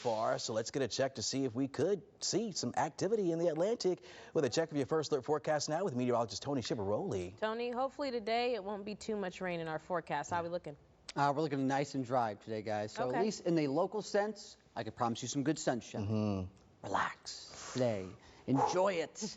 far, so let's get a check to see if we could see some activity in the Atlantic. With a check of your first alert forecast now with meteorologist Tony Chivaroli. Tony, hopefully today it won't be too much rain in our forecast. How are we looking? We're looking nice and dry today, guys. So Okay. at least in the local sense, I can promise you some good sunshine. Relax today. Enjoy it.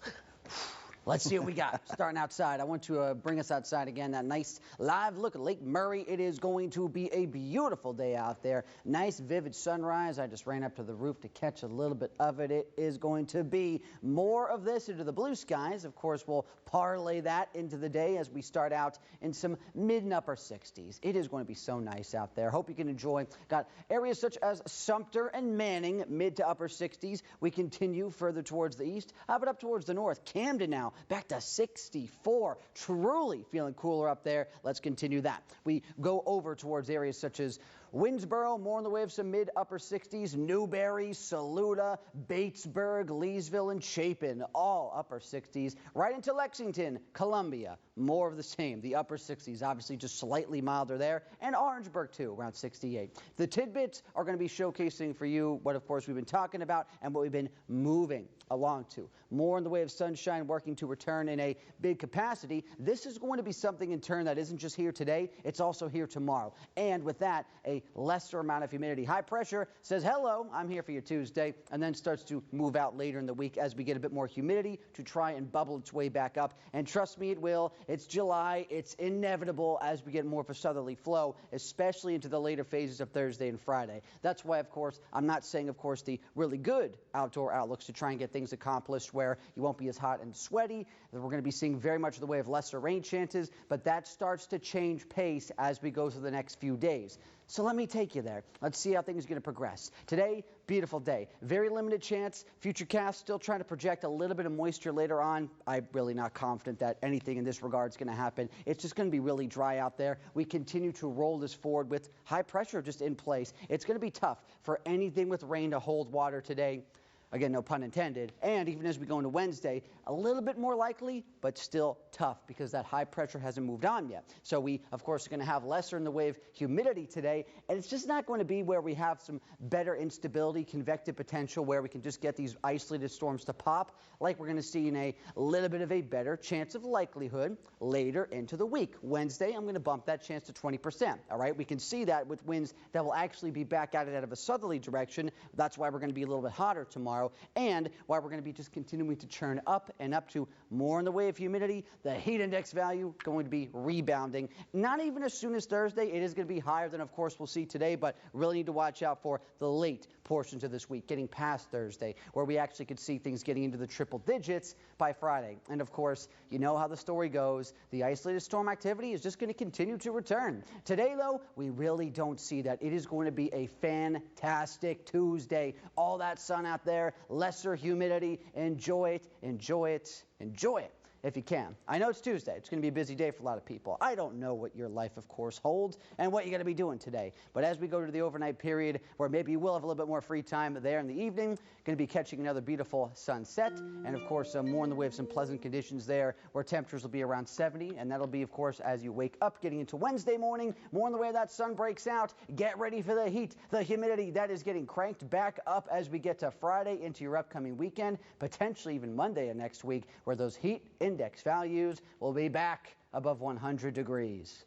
Let's see what we got. Starting outside, I want to bring us outside again. That nice live look at Lake Murray. It is going to be a beautiful day out there. Nice vivid sunrise. I just ran up to the roof to catch a little bit of it. It is going to be more of this into the blue skies. Of course, we'll parlay that into the day as we start out in some mid and upper 60s. It is going to be so nice out there. Hope you can enjoy. Got areas such as Sumter and Manning, mid to upper 60s. We continue further towards the east. How about up towards the north? Camden now. Back to 64. Truly feeling cooler up there. Let's continue that. We go over towards areas such as Winnsboro, more in the way of some mid-upper 60s. Newberry, Saluda, Batesburg, Leesville, and Chapin, all upper 60s. Right into Lexington, Columbia, more of the same. The upper 60s, obviously just slightly milder there. And Orangeburg, too, around 68. The tidbits are going to be showcasing for you what, of course, we've been talking about and what we've been moving along to. More in the way of sunshine working to return in a big capacity. This is going to be something in turn that isn't just here today, it's also here tomorrow. And with that, a lesser amount of humidity. High pressure says, hello, I'm here for your Tuesday, and then starts to move out later in the week as we get a bit more humidity to try and bubble its way back up. And trust me, it will. It's July. It's inevitable as we get more of a southerly flow, especially into the later phases of Thursday and Friday. That's why, of course, I'm not saying, of course, the really good outdoor outlooks to try and get things accomplished where you won't be as hot and sweaty. We're going to be seeing very much in the way of lesser rain chances, but that starts to change pace as we go through the next few days. So let me take you there. Let's see how things are going to progress. Today, beautiful day. Very limited chance. Futurecast still trying to project a little bit of moisture later on. I'm really not confident that anything in this regard is going to happen. It's just going to be really dry out there. We continue to roll this forward with high pressure just in place. It's going to be tough for anything with rain to hold water today. Again, no pun intended. And even as we go into Wednesday, a little bit more likely, but still tough because that high pressure hasn't moved on yet. So we, of course, are going to have lesser in the way of humidity today. And it's just not going to be where we have some better instability, convective potential, where we can just get these isolated storms to pop, like we're going to see in a little bit of a better chance of likelihood later into the week. Wednesday, I'm going to bump that chance to 20%. All right, we can see that with winds that will actually be back at it out of a southerly direction. That's why we're going to be a little bit hotter tomorrow. And why we're going to be just continuing to churn up and up to more in the way of humidity. The heat index value going to be rebounding. Not even as soon as Thursday. It is going to be higher than, of course, we'll see today, but really need to watch out for the late portions of this week, getting past Thursday, where we actually could see things getting into the triple digits by Friday. And, of course, you know how the story goes. The isolated storm activity is just going to continue to return. Today, though, we really don't see that. It is going to be a fantastic Tuesday. All that sun out there. Lesser humidity. Enjoy it, enjoy it, enjoy it if you can. I know it's Tuesday. It's going to be a busy day for a lot of people. I don't know what your life, of course, holds and what you're going to be doing today. But as we go to the overnight period where maybe you will have a little bit more free time there in the evening, going to be catching another beautiful sunset. And, of course, more in the way of some pleasant conditions there where temperatures will be around 70. And that'll be, of course, as you wake up getting into Wednesday morning, more in the way that sun breaks out. Get ready for the heat, the humidity. That is getting cranked back up as we get to Friday into your upcoming weekend, potentially even Monday of next week, where those heat index values will be back above 100 degrees.